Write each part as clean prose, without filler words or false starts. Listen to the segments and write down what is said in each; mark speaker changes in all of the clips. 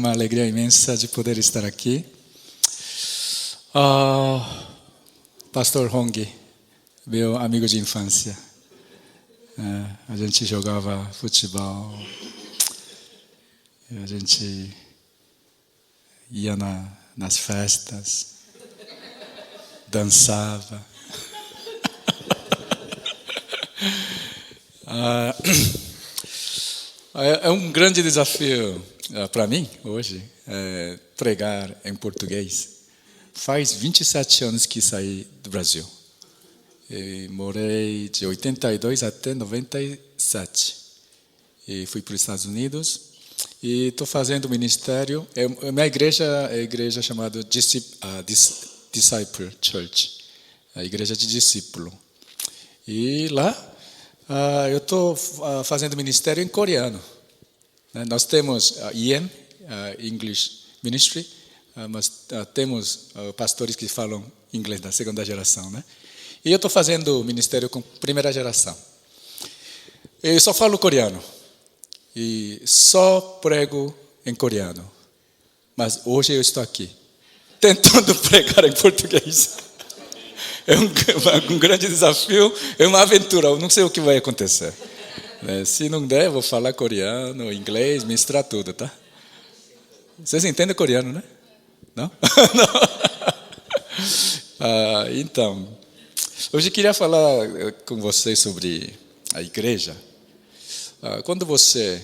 Speaker 1: uma alegria imensa de poder estar aqui. Pastor Hong, meu amigo de infância. A gente jogava futebol, a gente ia nas festas, dançava. É um grande desafio para mim hoje pregar em português. Faz 27 anos que saí do Brasil. E morei de 82 até 97. E fui para os Estados Unidos. E estou fazendo ministério. Minha igreja é a igreja chamada Disciple Church, a igreja de discípulo. E lá eu estou fazendo ministério em coreano. Nós temos EM, English Ministry, mas temos pastores que falam inglês da segunda geração, né? E eu estou fazendo ministério com primeira geração. Eu só falo coreano e só prego em coreano. Mas hoje eu estou aqui tentando pregar em português. É um grande desafio, é uma aventura, eu não sei o que vai acontecer. Se não der, eu vou falar coreano, inglês, misturar tudo, tá? Vocês entendem coreano, né? Não? Não. Então, hoje eu queria falar com vocês sobre a igreja. Quando você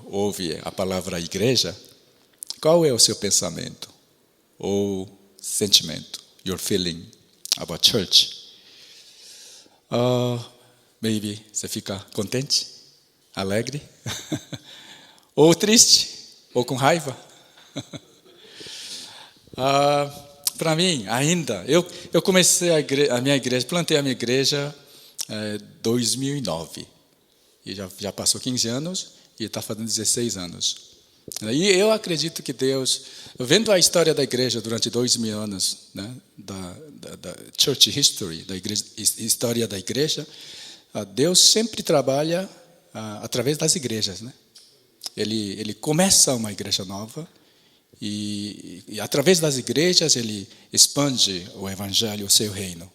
Speaker 1: ouve a palavra igreja, qual é o seu pensamento ou sentimento? Your feeling about church? Maybe você fica contente, alegre, ou triste, ou com raiva. Para mim, ainda, eu comecei a minha igreja, plantei a minha igreja em 2009. E já passou 15 anos e está fazendo 16 anos. E eu acredito que Deus, vendo a história da igreja durante 2000 anos, né, da church history, da igreja, história da igreja, Deus sempre trabalha através das igrejas, né? Ele começa uma igreja nova e através das igrejas ele expande o evangelho, o seu reino.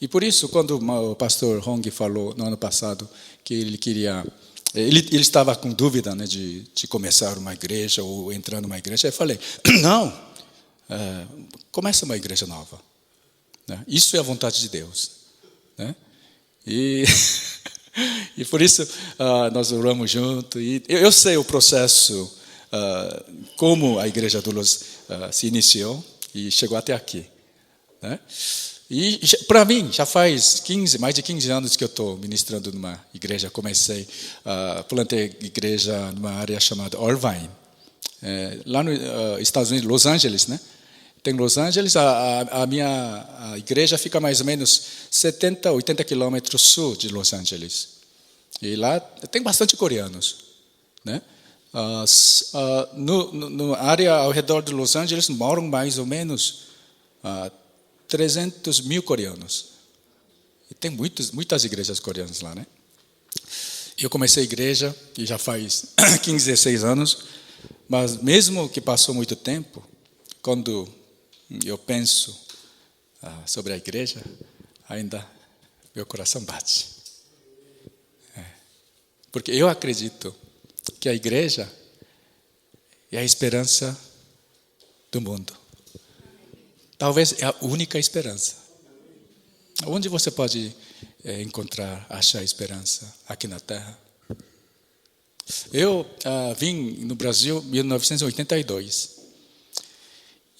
Speaker 1: E por isso, quando o pastor Hong falou no ano passado que ele queria, ele estava com dúvida, né, de começar uma igreja ou entrar numa igreja, eu falei, não, começa uma igreja nova. Né? Isso é a vontade de Deus. Né? E por isso nós oramos juntos. E eu sei o processo, como a Igreja do Luz se iniciou e chegou até aqui. Né? E para mim, já faz mais de 15 anos que eu estou ministrando numa igreja. Comecei, plantei igreja numa área chamada Irvine, lá nos Estados Unidos, Los Angeles, né? Tem Los Angeles, a minha igreja fica mais ou menos 70, 80 quilômetros sul de Los Angeles. E lá tem bastante coreanos. Né? No área ao redor de Los Angeles moram mais ou menos 300 mil coreanos. E tem muitas igrejas coreanas lá. Né? Eu comecei a igreja e já faz 15, 16 anos, mas mesmo que passou muito tempo, quando eu penso sobre a igreja, ainda meu coração bate. Porque eu acredito que a igreja é a esperança do mundo. Talvez é a única esperança. Onde você pode achar esperança? Aqui na Terra. Eu vim no Brasil em 1982.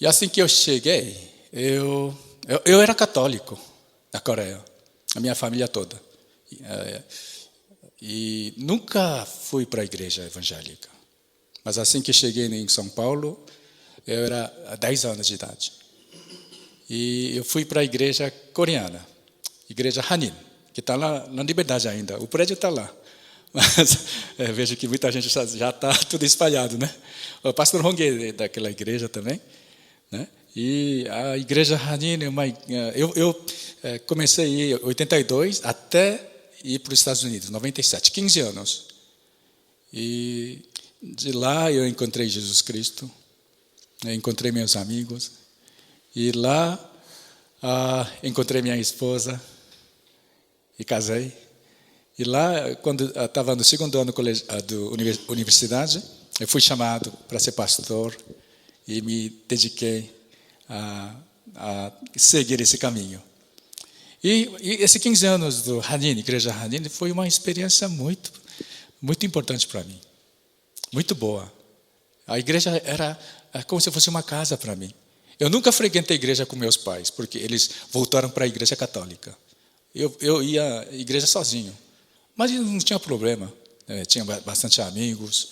Speaker 1: E assim que eu cheguei, eu era católico na Coreia, a minha família toda. E nunca fui para a igreja evangélica. Mas assim que cheguei em São Paulo, eu era 10 anos de idade. E eu fui para a igreja coreana, igreja Hanin, que está lá na Liberdade ainda. O prédio está lá. Mas vejo que muita gente já está tudo espalhado, né? O pastor Hong é daquela igreja também. Né? E a igreja Hanin, eu comecei em 82 até ir para os Estados Unidos, 97, 15 anos. E De lá eu encontrei Jesus Cristo, eu encontrei meus amigos, e lá encontrei minha esposa e casei. E lá, quando eu estava no segundo ano da universidade, eu fui chamado para ser pastor e me dediquei a seguir esse caminho. E esses 15 anos do Hanin, Igreja Hanin, foi uma experiência muito, muito importante para mim. Muito boa. A igreja era como se fosse uma casa para mim. Eu nunca frequentei a igreja com meus pais, porque eles voltaram para a igreja católica. Eu ia à igreja sozinho. Mas não tinha problema. Tinha bastante amigos,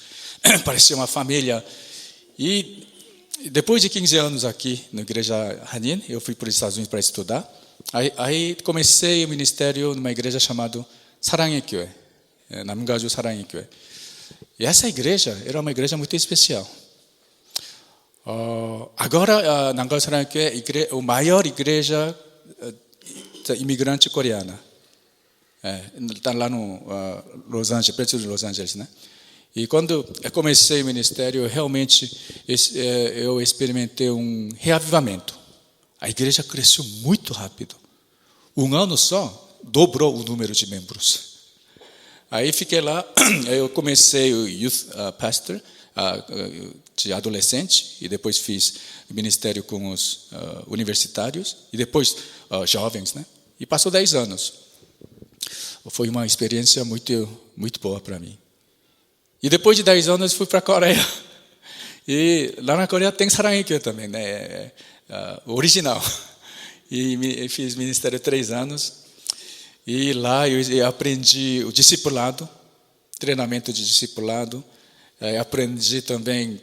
Speaker 1: parecia uma família. E depois de 15 anos aqui na igreja Hanin, eu fui para os Estados Unidos para estudar. Aí comecei o ministério numa igreja chamada Saranghae Gyoe, Namgaju Saranghae Gyoe. E essa igreja era uma igreja muito especial. Agora, a Namgaju Saranghae Gyoe é a maior igreja imigrante coreana. Está lá no Los Angeles, perto de Los Angeles, né? E quando eu comecei o ministério, realmente eu experimentei um reavivamento. A igreja cresceu muito rápido. Um ano só, dobrou o número de membros. Aí fiquei lá, eu comecei o Youth Pastor de adolescente, e depois fiz ministério com os universitários, e depois jovens, né? E passou 10 anos. Foi uma experiência muito, muito boa para mim. E depois de 10 anos, fui para a Coreia. E lá na Coreia tem Saranghae Gyoe também, né? Original. E fiz ministério 3 anos. E lá eu aprendi o discipulado, treinamento de discipulado. Aprendi também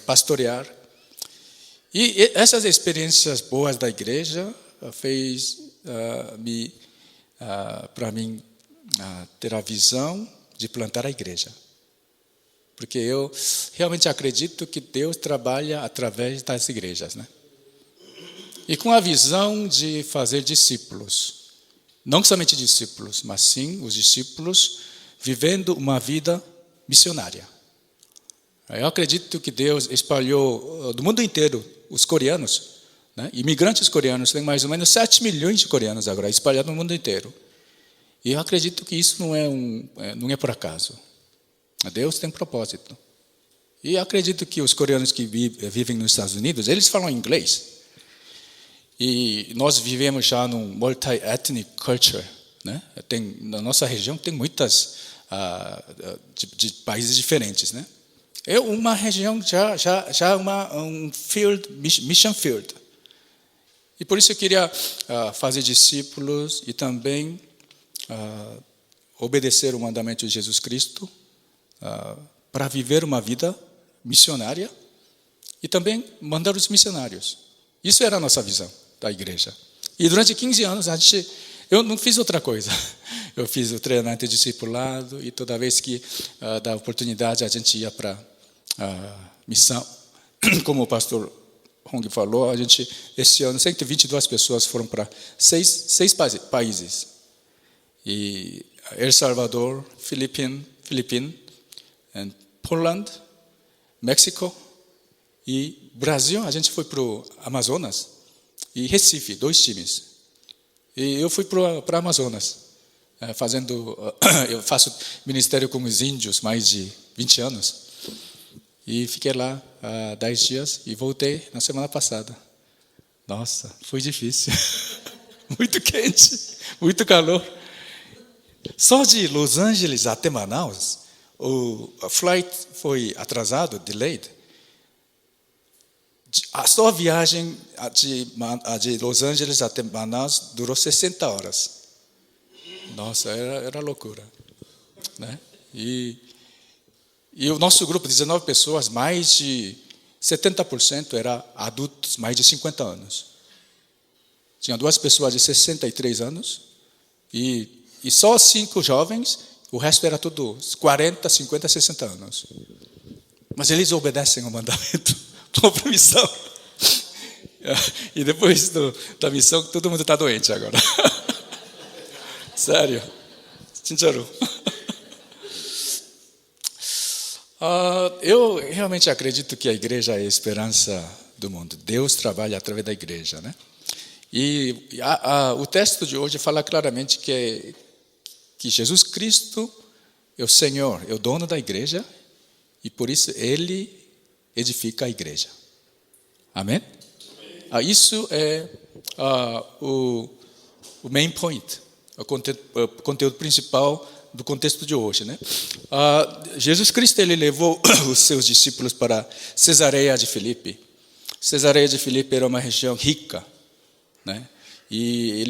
Speaker 1: pastorear. E essas experiências boas da igreja fez para mim ter a visão de plantar a igreja. Porque eu realmente acredito que Deus trabalha através das igrejas, né? E com a visão de fazer discípulos. Não somente discípulos, mas sim os discípulos vivendo uma vida missionária. Eu acredito que Deus espalhou do mundo inteiro os coreanos, né? Imigrantes coreanos, tem mais ou menos 7 milhões de coreanos agora, espalhados no mundo inteiro. E eu acredito que isso não é por acaso. Deus tem propósito. E eu acredito que os coreanos que vivem nos Estados Unidos, eles falam inglês. E nós vivemos já num multi-ethnic culture, né? Na nossa região tem muitas de países diferentes, né? É uma região já um field, mission field. E por isso eu queria fazer discípulos e também obedecer o mandamento de Jesus Cristo para viver uma vida missionária e também mandar os missionários. Isso era a nossa visão da igreja. E durante 15 anos eu não fiz outra coisa. Eu fiz o treinamento de discipulado e toda vez que dá oportunidade a gente ia para missão. Como o pastor Hong falou, esse ano 122 pessoas foram para seis países. E El Salvador, Philippines, Poland, México e Brasil. A gente foi para o Amazonas e Recife, 2 times. E eu fui para o Amazonas, eu faço ministério com os índios mais de 20 anos. E fiquei lá 10 dias e voltei na semana passada. Nossa, foi difícil. Muito quente, muito calor. Só de Los Angeles até Manaus, a flight foi atrasado, delayed. Só a viagem de Los Angeles até Manaus durou 60 horas. Nossa, era loucura, né? E o nosso grupo, 19 pessoas, mais de 70% eram adultos, mais de 50 anos. Tinha 2 pessoas de 63 anos e só 5 jovens, o resto era tudo 40, 50, 60 anos. Mas eles obedecem ao mandamento, vão para a missão. E depois da missão, todo mundo está doente agora. Sério. 진짜로. Eu realmente acredito que a igreja é a esperança do mundo. Deus trabalha através da igreja, né? E o texto de hoje fala claramente que Jesus Cristo é o Senhor, é o dono da igreja, e por isso Ele edifica a igreja. Amém? Isso é o main point, o conteúdo principal do contexto de hoje, né? Jesus Cristo ele levou os seus discípulos para Cesareia de Filipe. Cesareia de Filipe era uma região rica, né? E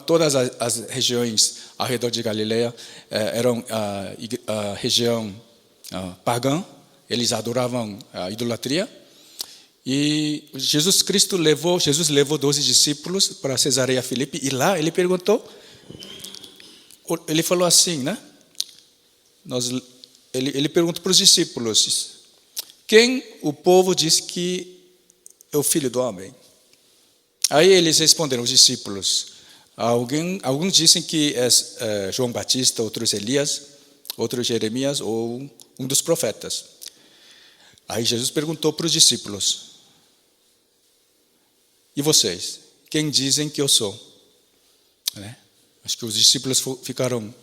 Speaker 1: todas as regiões ao redor de Galileia eram a região pagã. Eles adoravam a idolatria. E Jesus levou 12 discípulos para Cesareia Filipe, e lá ele perguntou, ele falou assim, né? Ele perguntou para os discípulos: quem o povo diz que é o Filho do Homem? Aí eles responderam, os discípulos: alguns dizem que é João Batista, outros Elias, outros Jeremias ou um dos profetas. Aí Jesus perguntou para os discípulos: e vocês? Quem dizem que eu sou? Né? Acho que os discípulos ficaram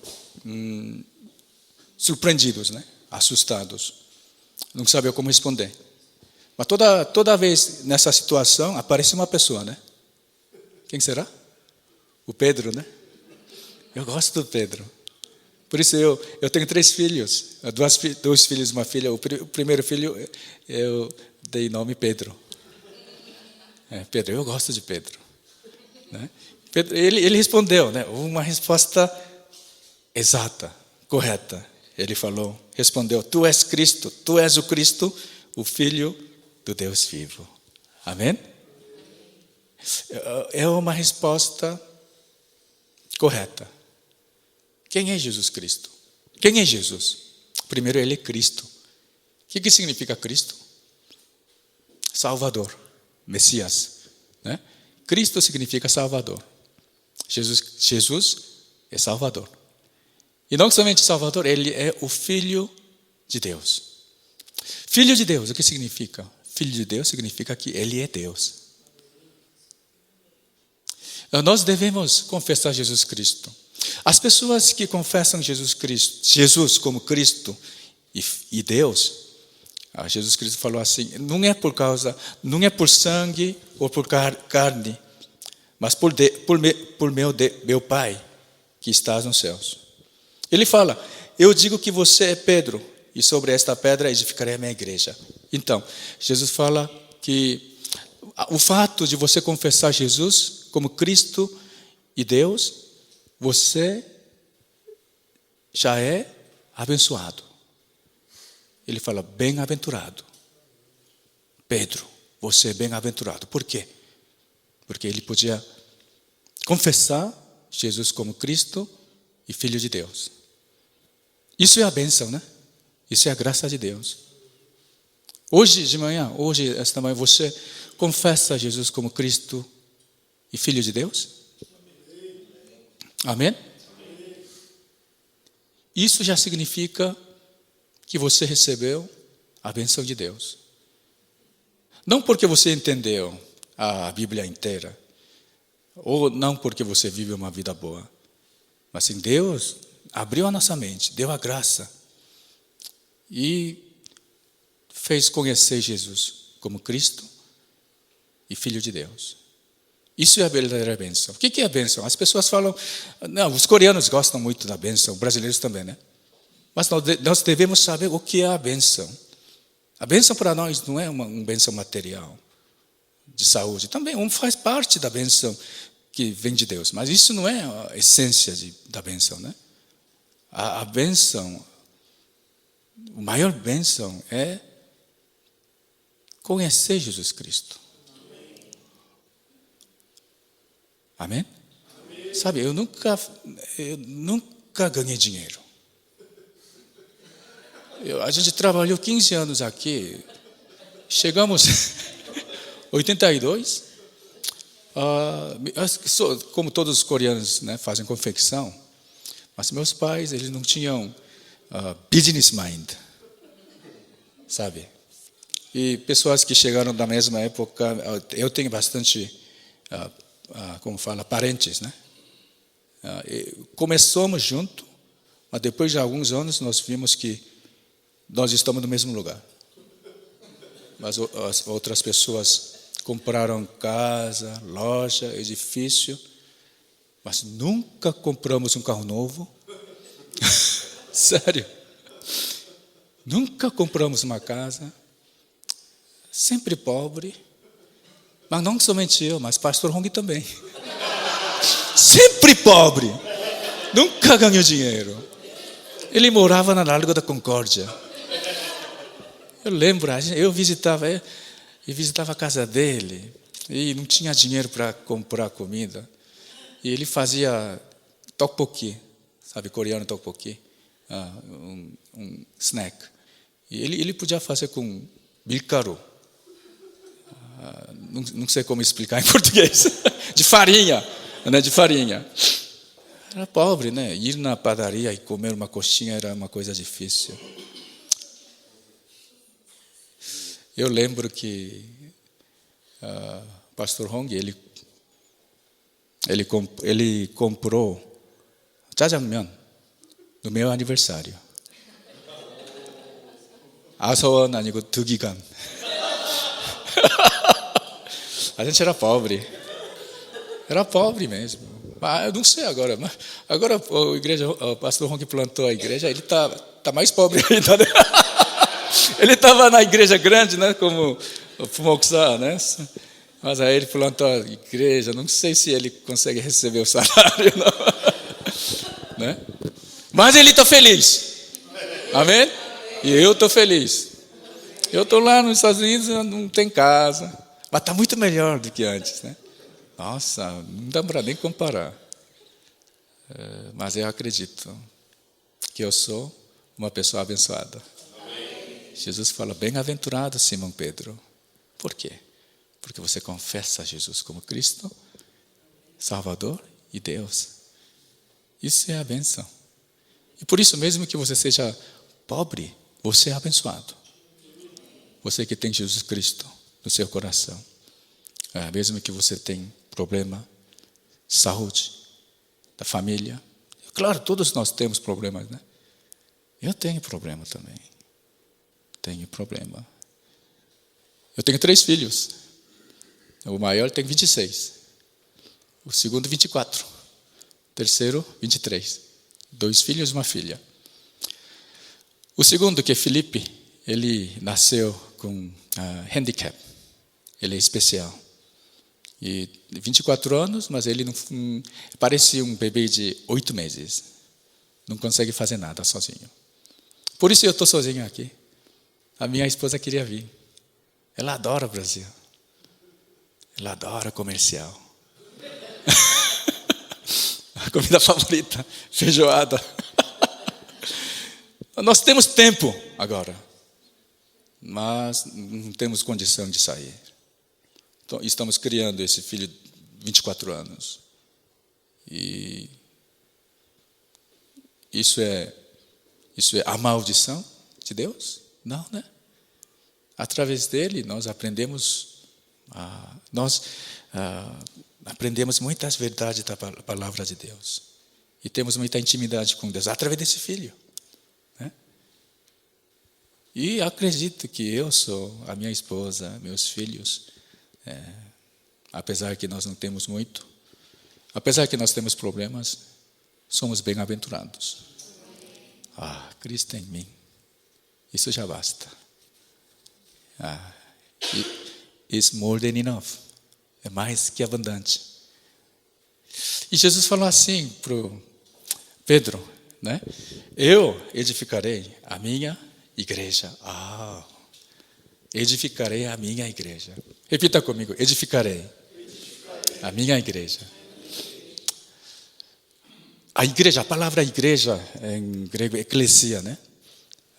Speaker 1: surpreendidos, né? Assustados. Não sabiam como responder. Mas toda vez nessa situação aparece uma pessoa, né? Quem será? O Pedro, né? Eu gosto do Pedro. Por isso eu tenho 3 filhos, 2 filhos e uma filha. O primeiro filho eu dei nome Pedro. Pedro, eu gosto de Pedro. Né? Pedro, ele respondeu, né? Uma resposta exata, correta. Ele respondeu: tu és Cristo, tu és o Cristo, o Filho do Deus vivo. Amém? É uma resposta correta. Quem é Jesus Cristo? Quem é Jesus? Primeiro, ele é Cristo. O que significa Cristo? Salvador, Messias. Né? Cristo significa Salvador. Jesus é Salvador. E não somente Salvador, ele é o Filho de Deus. Filho de Deus, o que significa? Filho de Deus significa que ele é Deus. Nós devemos confessar Jesus Cristo. As pessoas que confessam Jesus como Cristo e Deus, Jesus Cristo falou assim: não é por sangue ou por carne, mas por meu Pai que estás nos céus. Ele fala: eu digo que você é Pedro, e sobre esta pedra edificarei a minha igreja. Então, Jesus fala que o fato de você confessar Jesus como Cristo e Deus, você já é abençoado. Ele fala: bem-aventurado. Pedro, você é bem-aventurado. Por quê? Porque ele podia confessar Jesus como Cristo e Filho de Deus. Isso é a bênção, né? Isso é a graça de Deus. Esta manhã, você confessa Jesus como Cristo e Filho de Deus? Amém? Isso já significa que você recebeu a bênção de Deus. Não porque você entendeu a Bíblia inteira, ou não porque você vive uma vida boa, mas sim Deus abriu a nossa mente, deu a graça e fez conhecer Jesus como Cristo e Filho de Deus. Isso é a verdadeira bênção. O que é a bênção? As pessoas falam, não, os coreanos gostam muito da bênção, os brasileiros também, né? Mas nós devemos saber o que é a bênção. A bênção para nós não é uma bênção material, de saúde. Também faz parte da bênção que vem de Deus. Mas isso não é a essência da bênção, né? A bênção, a maior bênção é conhecer Jesus Cristo. Amém? Amém? Sabe, eu nunca ganhei dinheiro. A gente trabalhou 15 anos aqui. Chegamos em 82. Como todos os coreanos, né, fazem confecção. Mas meus pais, eles não tinham business mind. sabe? E pessoas que chegaram da mesma época, eu tenho bastante, como fala, parentes, né? Começamos junto, mas depois de alguns anos nós vimos que nós estamos no mesmo lugar. Mas as outras pessoas compraram casa, loja, edifício, mas nunca compramos um carro novo. Sério. Nunca compramos uma casa. Sempre pobre. Mas não somente eu, mas pastor Hong também. Sempre pobre. Nunca ganhou dinheiro. Ele morava na Largo da Concórdia. Eu lembro, eu visitava a casa dele e não tinha dinheiro para comprar comida. E ele fazia tteokbokki, sabe, coreano tteokbokki, um snack. E ele podia fazer com milcaro. Não sei como explicar em português. De farinha, né? De farinha. Era pobre, né? Ir na padaria e comer uma coxinha era uma coisa difícil. Eu lembro que o pastor Hong, ele comprou jjajangmyeon no meu aniversário. 아서원 아니고 득이간. A gente era pobre. Era pobre mesmo. Mas eu não sei agora. Mas agora o pastor Hong plantou a igreja, ele tá mais pobre ainda. Né? Ele estava na igreja grande, né, como o Fumoksá, né? Mas aí ele plantou a igreja, não sei se ele consegue receber o salário, não. Né? Mas ele está feliz. Amém? E eu estou feliz. Eu estou lá nos Estados Unidos, não tem casa, mas está muito melhor do que antes, né? Nossa, não dá para nem comparar. Mas eu acredito que eu sou uma pessoa abençoada. Jesus fala, bem-aventurado Simão Pedro. Por quê? Porque você confessa Jesus como Cristo, Salvador e Deus. Isso é a bênção. E por isso mesmo que você seja pobre, você é abençoado. Você que tem Jesus Cristo no seu coração. Mesmo que você tenha problema de saúde, da família. Claro, todos nós temos problemas, né? Eu tenho problema também. Tenho problema. Eu tenho 3 filhos. O maior tem 26. O segundo, 24. O terceiro, 23. 2 filhos e uma filha. O segundo, que é Felipe, ele nasceu com handicap. Ele é especial. E 24 anos, mas ele não parece um bebê de 8 meses. Não consegue fazer nada sozinho. Por isso eu estou sozinho aqui. A minha esposa queria vir. Ela adora o Brasil. Ela adora comercial. A comida favorita, feijoada. Nós temos tempo agora, mas não temos condição de sair. Então, estamos criando esse filho de 24 anos. E isso é a maldição de Deus? Não, né? Através dele nós aprendemos muitas verdades da palavra de Deus. E temos muita intimidade com Deus através desse filho. Né? E acredito que eu sou, a minha esposa, meus filhos, apesar que nós não temos muito, apesar que nós temos problemas, somos bem-aventurados. Cristo em mim. Isso já basta. It's more than enough. É mais que abundante. E Jesus falou assim para Pedro, né? Eu edificarei a minha igreja. Edificarei a minha igreja. Repita comigo, edificarei a minha igreja. A igreja, a palavra igreja em grego é eclesia, né?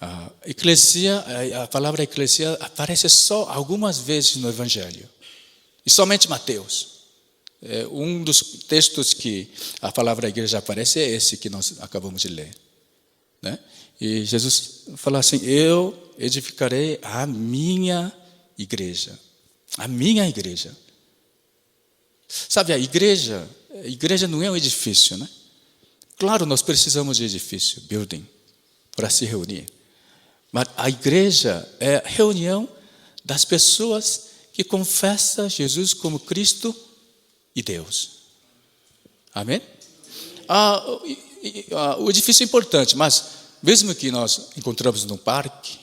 Speaker 1: A palavra eclesia aparece só algumas vezes no Evangelho. E somente Mateus. Um dos textos que a palavra igreja aparece é esse que nós acabamos de ler. Né? E Jesus fala assim, eu edificarei a minha igreja. A minha igreja. Sabe, a igreja não é um edifício, né? Claro, nós precisamos de edifício, building, para se reunir. Mas a igreja é a reunião das pessoas que confessam Jesus como Cristo e Deus. Amém? O edifício é importante, mas mesmo que nós encontramos no parque,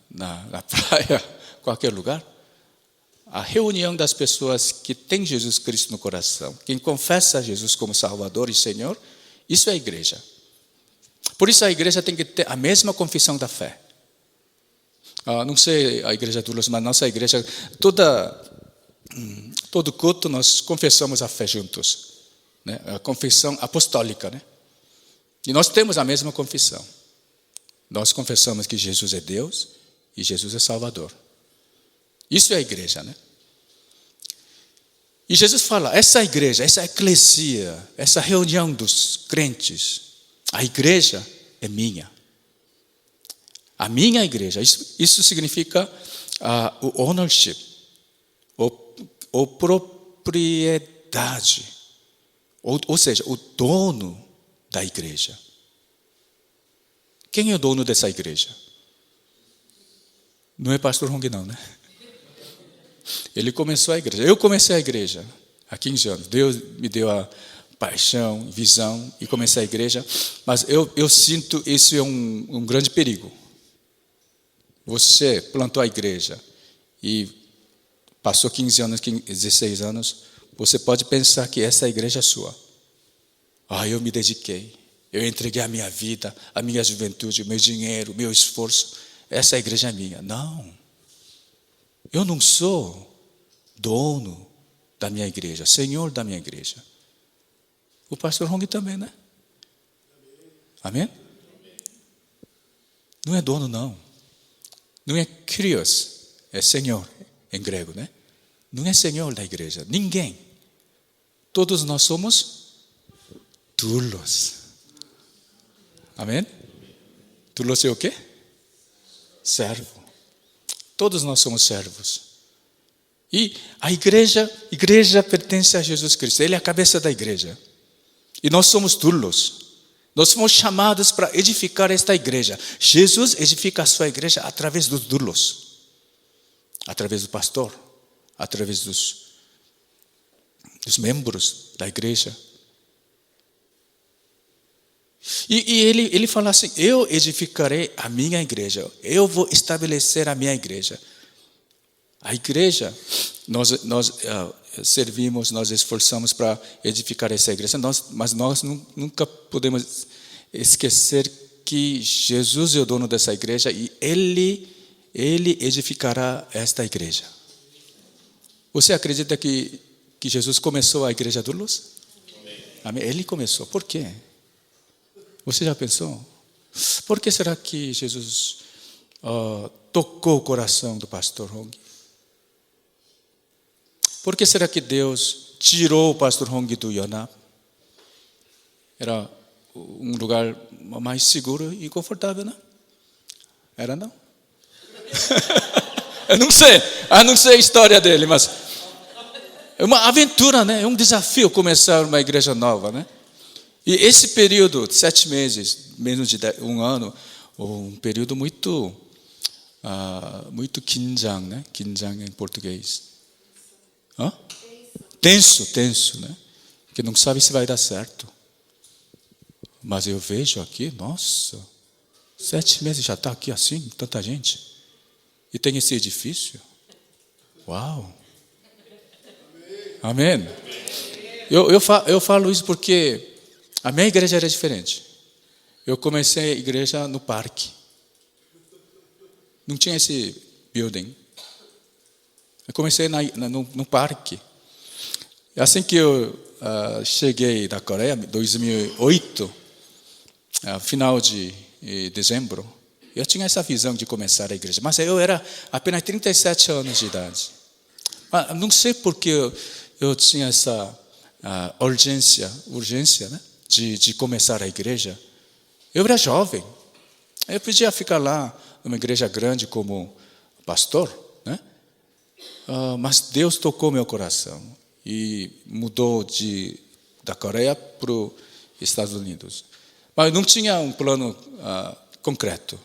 Speaker 1: na praia, qualquer lugar, a reunião das pessoas que têm Jesus Cristo no coração, quem confessa Jesus como Salvador e Senhor, isso é a igreja. Por isso a igreja tem que ter a mesma confissão da fé. Não sei a igreja do Luz, mas nossa igreja, todo culto nós confessamos a fé juntos, né? A confissão apostólica, né? E nós temos a mesma confissão. Nós confessamos que Jesus é Deus e Jesus é Salvador. Isso é a igreja, né? E Jesus fala, essa igreja, essa eclesia, essa reunião dos crentes, a igreja é minha. A minha igreja, isso significa o ownership, ou propriedade, ou seja, o dono da igreja. Quem é o dono dessa igreja? Não é pastor Hong, não, né? Ele começou a igreja. Eu comecei a igreja há 15 anos. Deus me deu a paixão, visão e comecei a igreja. Mas eu sinto isso é um grande perigo. Você plantou a igreja e passou 15 anos, 16 anos, você pode pensar que essa igreja é sua. Eu me dediquei. Eu entreguei a minha vida, a minha juventude, o meu dinheiro, o meu esforço. Essa igreja é minha. Não. Eu não sou dono da minha igreja, senhor da minha igreja. O pastor Hong também, né? Amém? Não é dono, não. Não é Kyrios, é senhor em grego, né? Não é senhor da igreja, ninguém. Todos nós somos doulos. Amém? Doulos é o quê? Servo. Todos nós somos servos. E a igreja pertence a Jesus Cristo. Ele é a cabeça da igreja. E nós somos doulos. Nós fomos chamados para edificar esta igreja. Jesus edifica a sua igreja através dos doulos. Através do pastor. Através dos membros da igreja. E ele fala assim, eu edificarei a minha igreja. Eu vou estabelecer a minha igreja. A igreja, nós servimos, nós esforçamos para edificar essa igreja. Mas nós nunca podemos esquecer que Jesus é o dono dessa igreja e Ele edificará esta igreja. Você acredita que Jesus começou a igreja do Luz? Amém. Ele começou. Por quê? Você já pensou? Por que será que Jesus tocou o coração do pastor Hong? Por que será que Deus tirou o pastor Hong do Yonap? Era um lugar mais seguro e confortável, não? Era não? Eu não sei a história dele, mas é uma aventura, né? É um desafio começar uma igreja nova, né? E esse período, 7 meses, menos de 1 ano, um período muito 긴장, né? 긴장 em português. Tenso, né? Que não sabe se vai dar certo. Mas eu vejo aqui, nossa, 7 meses já está aqui assim, tanta gente. E tem esse edifício. Uau! Amém? Eu falo isso porque a minha igreja era diferente. Eu comecei a igreja no parque. Não tinha esse building. Eu comecei no parque. Assim que eu cheguei da Coreia, em 2008, final de dezembro, eu tinha essa visão de começar a igreja. Mas eu era apenas 37 anos de idade. Mas não sei por que eu tinha essa urgência, né? De começar a igreja. Eu era jovem. Eu podia ficar lá numa igreja grande como pastor, né? Mas Deus tocou meu coração e mudou da Coreia para os Estados Unidos. Mas não tinha um plano concreto.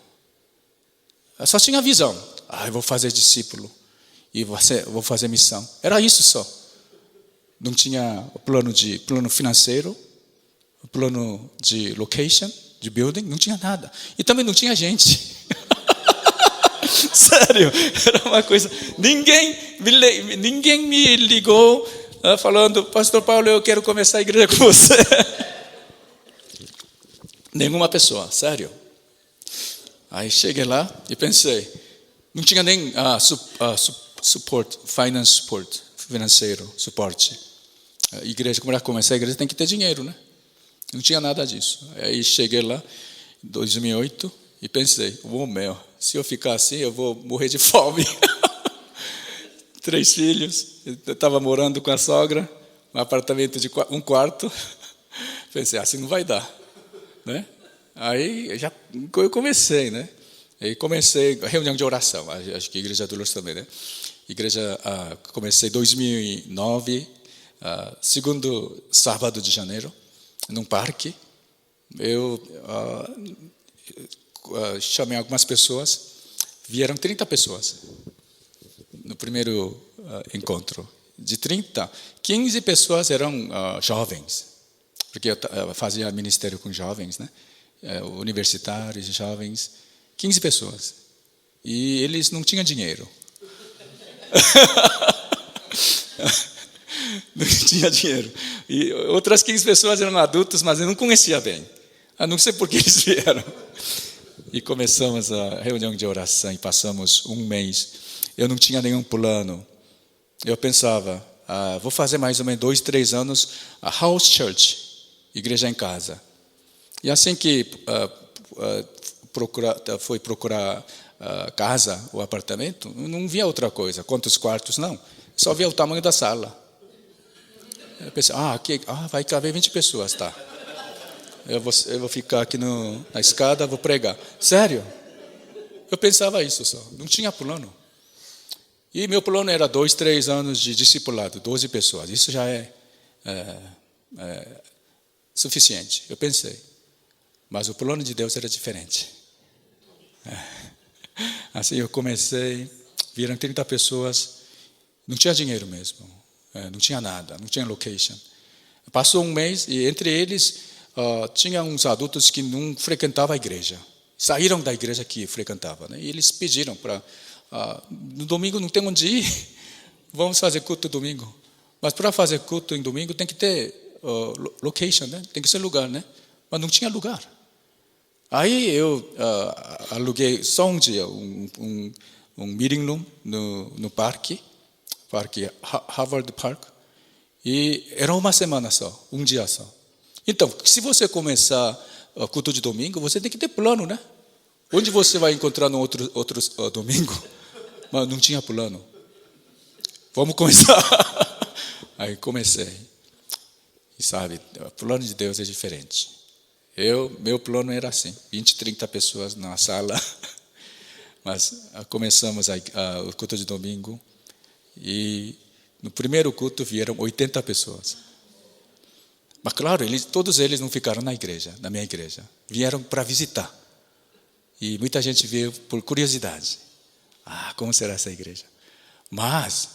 Speaker 1: Eu só tinha visão. Eu vou fazer discípulo e vou fazer missão. Era isso só. Não tinha plano financeiro, plano de location, de building, não tinha nada. E também não tinha gente. Sério, era uma coisa. Ninguém me ligou falando, Pastor Paulo, eu quero começar a igreja com você. Nenhuma pessoa, sério. Aí cheguei lá e pensei, não tinha nem suporte, financeiro, suporte. A igreja, como ela começa a igreja, tem que ter dinheiro, né? Não tinha nada disso. Aí cheguei lá, em 2008, e pensei, se eu ficar assim, eu vou morrer de fome. 3 filhos, eu estava morando com a sogra, um apartamento de 1 quarto. Pensei, assim não vai dar, né? Aí eu comecei, né? Aí comecei a reunião de oração, acho que a Igreja do Lourdes também, né? Comecei em 2009, segundo sábado de janeiro, num parque. Eu chamei algumas pessoas, vieram 30 pessoas no primeiro encontro. De 30, 15 pessoas eram jovens, porque eu fazia ministério com jovens, né? Universitários, jovens, 15 pessoas. E eles não tinham dinheiro. Não tinha dinheiro. E outras 15 pessoas eram adultos, mas eu não conhecia bem. Não sei por que eles vieram. E começamos a reunião de oração e passamos 1 mês. Eu não tinha nenhum plano. Eu pensava, vou fazer mais ou menos 2, 3 anos a house church, igreja em casa. E assim que fui procurar casa ou apartamento, não via outra coisa. Quantos quartos, não. Só via o tamanho da sala. Eu pensei, aqui vai caber 20 pessoas, tá. Eu vou ficar aqui na escada, vou pregar. Sério? Eu pensava isso só, não tinha plano. E meu plano era 2, 3 anos de discipulado, 12 pessoas. Isso já é suficiente, eu pensei. Mas o plano de Deus era diferente. Assim eu comecei, viram 30 pessoas, não tinha dinheiro mesmo, não tinha nada, não tinha location. Passou 1 mês e entre eles tinha uns adultos que não frequentavam a igreja. Saíram da igreja que frequentavam, né? E eles pediram para, no domingo não tem onde ir, vamos fazer culto domingo. Mas para fazer culto em domingo tem que ter location, né? Tem que ser lugar, né? Mas não tinha lugar. Aí eu aluguei só um dia, um meeting room no parque Harvard Park, e era 1 semana só, 1 dia só. Então, se você começar culto de domingo, você tem que ter plano, né? Onde você vai encontrar no outro domingo? Mas não tinha plano. Vamos começar. Aí comecei. E sabe, o plano de Deus é diferente. Meu plano era assim, 20, 30 pessoas na sala. Mas começamos o culto de domingo. E no primeiro culto vieram 80 pessoas. Mas claro, todos eles não ficaram na minha igreja. Vieram para visitar. E muita gente veio por curiosidade. Como será essa igreja? Mas,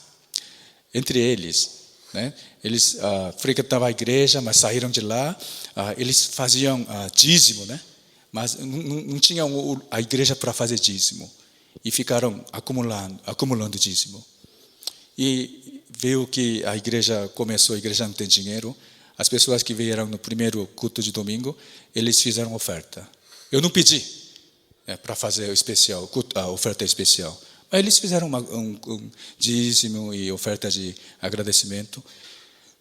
Speaker 1: entre eles, né, eles frequentavam a igreja, mas saíram de lá. Eles faziam dízimo, né? Mas não tinham a igreja para fazer dízimo. E ficaram acumulando dízimo. E veio que a igreja não tem dinheiro. As pessoas que vieram no primeiro culto de domingo, eles fizeram oferta. Eu não pedi para fazer a oferta especial. Mas eles fizeram um dízimo e oferta de agradecimento.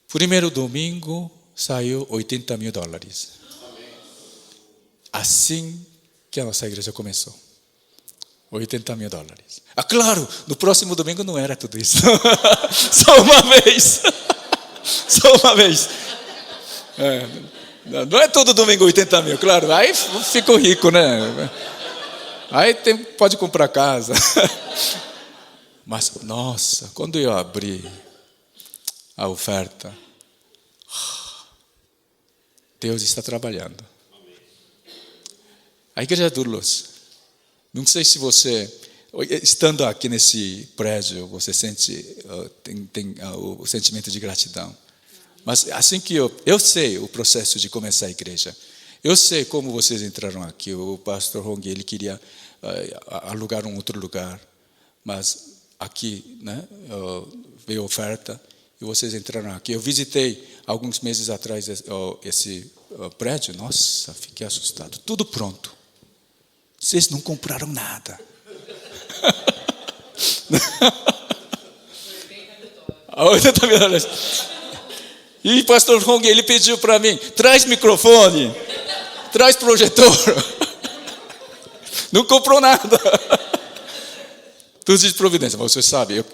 Speaker 1: Primeiro domingo saiu $80 mil. Assim que a nossa igreja começou. $80 mil. Claro, no próximo domingo não era tudo isso. Só uma vez. Só uma vez. Não é todo domingo 80 mil, claro. Aí ficou rico, né? Aí pode comprar casa. Mas, nossa, quando eu abri a oferta, Deus está trabalhando. A igreja do Luz, não sei se você, estando aqui nesse prédio, você sente, tem o sentimento de gratidão. Mas assim que eu sei o processo de começar a igreja, eu sei como vocês entraram aqui. O pastor Hong, ele queria alugar um outro lugar, mas aqui, né, veio oferta e vocês entraram aqui. Eu visitei alguns meses atrás esse prédio. Nossa, fiquei assustado. Tudo pronto. Vocês não compraram nada. E o pastor Hong, ele pediu para mim, traz microfone, traz projetor. Não comprou nada. Tudo de providência, mas você sabe,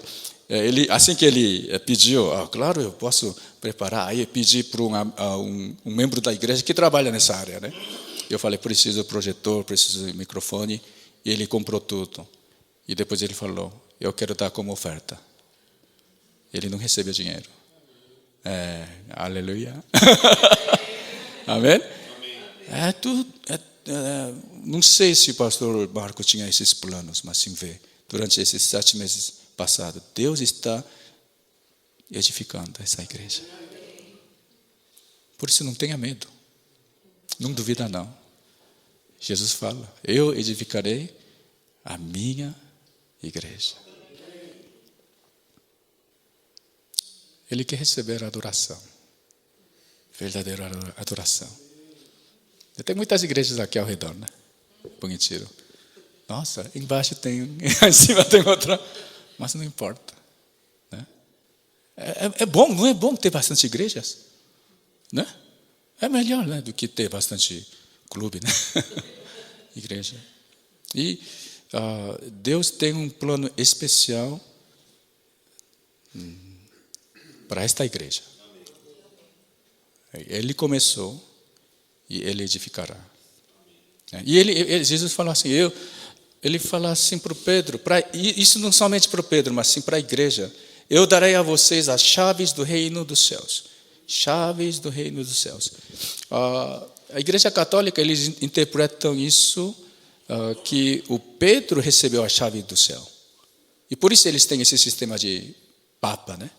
Speaker 1: assim que ele pediu, claro, eu posso preparar. Aí eu pedi para um membro da igreja que trabalha nessa área, né? Eu falei, preciso de projetor, preciso de microfone. E ele comprou tudo. E depois ele falou, eu quero dar como oferta. Ele não recebeu dinheiro. Aleluia. Amém? Não sei se o pastor Marco tinha esses planos, mas sim vê. Durante esses 7 meses passados, Deus está edificando essa igreja. Por isso não tenha medo. Não duvida não. Jesus fala, eu edificarei a minha igreja. Ele quer receber a adoração. Verdadeira adoração. Tem muitas igrejas aqui ao redor, né? Bonitinho. Nossa, embaixo tem, em cima tem outra. Mas não importa. Né? É bom, não é bom ter bastante igrejas? Né? É melhor, né, do que ter bastante clube, né? Igreja. E Deus tem um plano especial para esta igreja. Ele começou e ele edificará. E Jesus falou assim, ele falou assim para o Pedro, isso não somente para o Pedro, mas sim para a igreja. Eu darei a vocês as chaves do reino dos céus. Chaves do reino dos céus. A igreja católica, eles interpretam isso, que o Pedro recebeu a chave do céu. E por isso eles têm esse sistema de papa, né?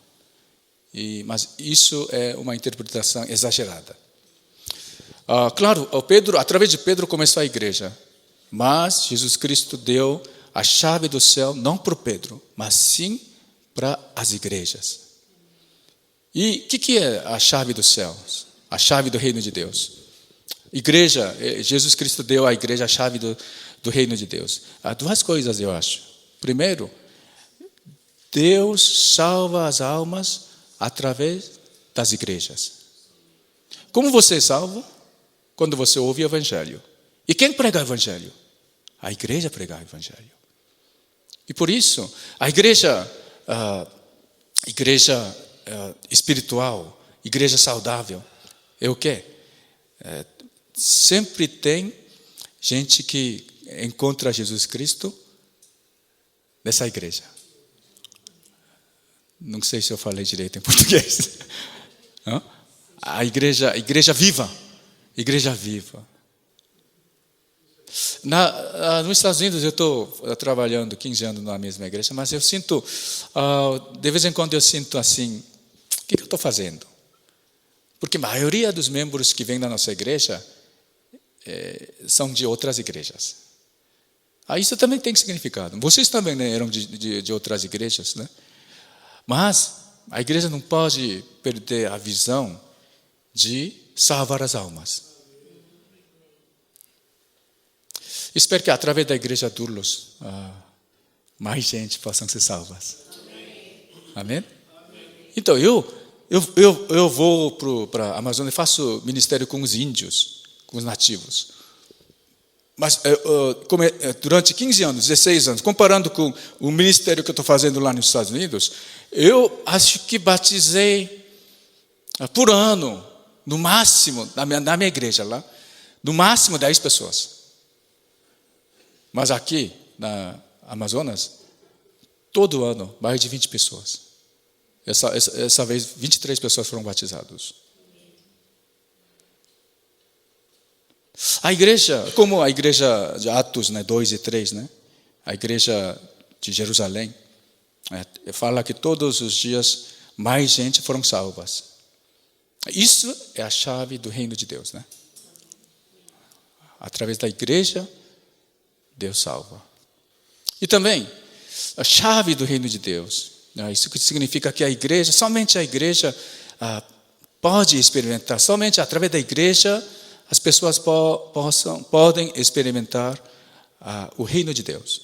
Speaker 1: Mas isso é uma interpretação exagerada. Claro, através de Pedro começou a igreja. Mas Jesus Cristo deu a chave do céu, não para o Pedro, mas sim para as igrejas. E o que é a chave dos céus? A chave do reino de Deus. Igreja, Jesus Cristo deu à igreja a chave do reino de Deus. Há 2 coisas, eu acho. Primeiro, Deus salva as almas através das igrejas. Como você é salvo? Quando você ouve o evangelho. E quem prega o evangelho? A igreja prega o evangelho. E por isso, a igreja espiritual, igreja saudável, é o quê? Sempre tem gente que encontra Jesus Cristo nessa igreja. Não sei se eu falei direito em português. A igreja viva. Igreja viva. Nos Estados Unidos, eu estou trabalhando 15 anos na mesma igreja, mas eu sinto, de vez em quando eu sinto assim, o que eu estou fazendo? Porque a maioria dos membros que vêm da nossa igreja são de outras igrejas. Isso também tem significado. Vocês também, né, eram de outras igrejas, né? Mas a igreja não pode perder a visão de salvar as almas. Espero que através da igreja Durlos, mais gente possam ser salvas. Amém? Então, eu vou para a Amazônia e faço ministério com os índios, com os nativos. Mas durante 15 anos, 16 anos, comparando com o ministério que eu estou fazendo lá nos Estados Unidos, eu acho que batizei por ano, no máximo, na minha igreja lá, no máximo 10 pessoas. Mas aqui, na Amazonas, todo ano, mais de 20 pessoas. Essa vez, 23 pessoas foram batizadas. A igreja, como a igreja de Atos, 2 e 3, a igreja de Jerusalém, fala que todos os dias mais gente foram salvas. Isso é a chave do reino de Deus. Através da igreja, Deus salva. E também, a chave do reino de Deus. Isso significa que somente a igreja pode experimentar, somente através da igreja as pessoas podem experimentar o reino de Deus,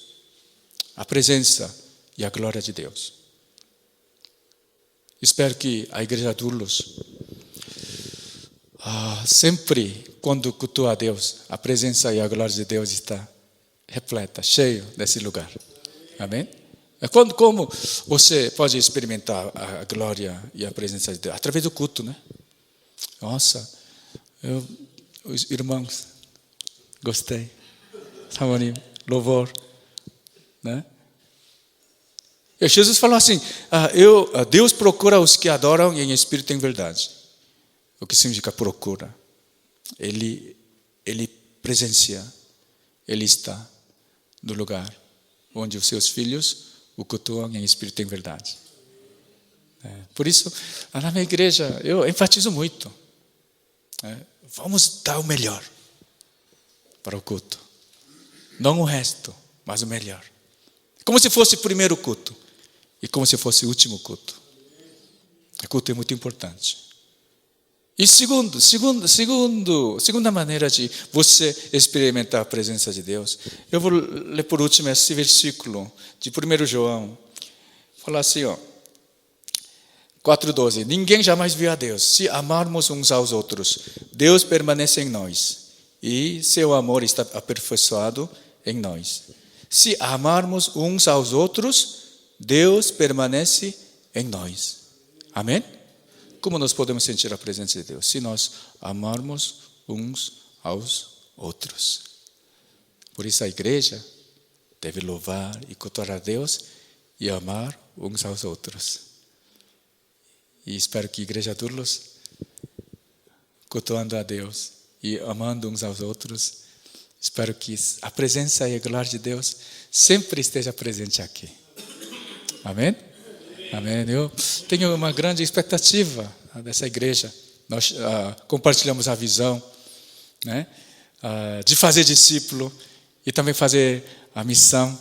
Speaker 1: a presença e a glória de Deus. Espero que a igreja Durlos, sempre quando cultua a Deus, a presença e a glória de Deus está repleta, cheio desse lugar. Amém? Como você pode experimentar a glória e a presença de Deus? Através do culto, Nossa, os irmãos, gostei. Samonim, louvor, E Jesus falou assim, Deus procura os que adoram em espírito e em verdade. O que significa procura? Ele presencia, Ele está no lugar onde os seus filhos o cultuam em espírito e em verdade. Por isso, na minha igreja, eu enfatizo muito. Vamos dar o melhor para o culto. Não o resto, mas o melhor. Como se fosse o primeiro culto e como se fosse o último culto. O culto é muito importante. E segunda maneira de você experimentar a presença de Deus, eu vou ler por último esse versículo de 1 João. Fala assim, 4,12. Ninguém jamais viu a Deus. Se amarmos uns aos outros, Deus permanece em nós e seu amor está aperfeiçoado em nós. Se amarmos uns aos outros, Deus permanece em nós. Amém? Como nós podemos sentir a presença de Deus? Se nós amarmos uns aos outros. Por isso a igreja deve louvar e cultuar a Deus e amar uns aos outros. E espero que a igreja Durlos, cultuando a Deus e amando uns aos outros, espero que a presença e a glória de Deus sempre esteja presente aqui. Amém? Amém. Eu tenho uma grande expectativa dessa igreja. Nós compartilhamos a visão, de fazer discípulo e também fazer a missão.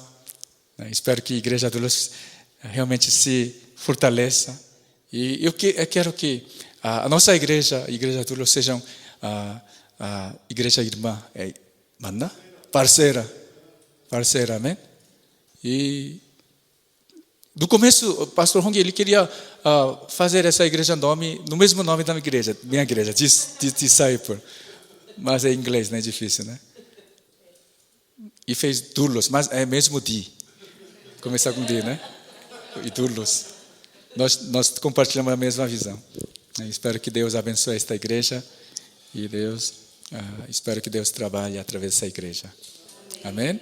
Speaker 1: Espero que a igreja Durlos realmente se fortaleça. E eu quero que a nossa igreja, a igreja Durlos, sejam a igreja irmã, parceira, amém? E no começo, o pastor Hong, ele queria fazer essa igreja no mesmo nome da minha igreja, Disciple. Mas é em inglês, é difícil, E fez Durlos, mas é mesmo D. Começar com D, E Durlos. Nós compartilhamos a mesma visão. Espero que Deus abençoe esta igreja e espero que Deus trabalhe através dessa igreja. Amém?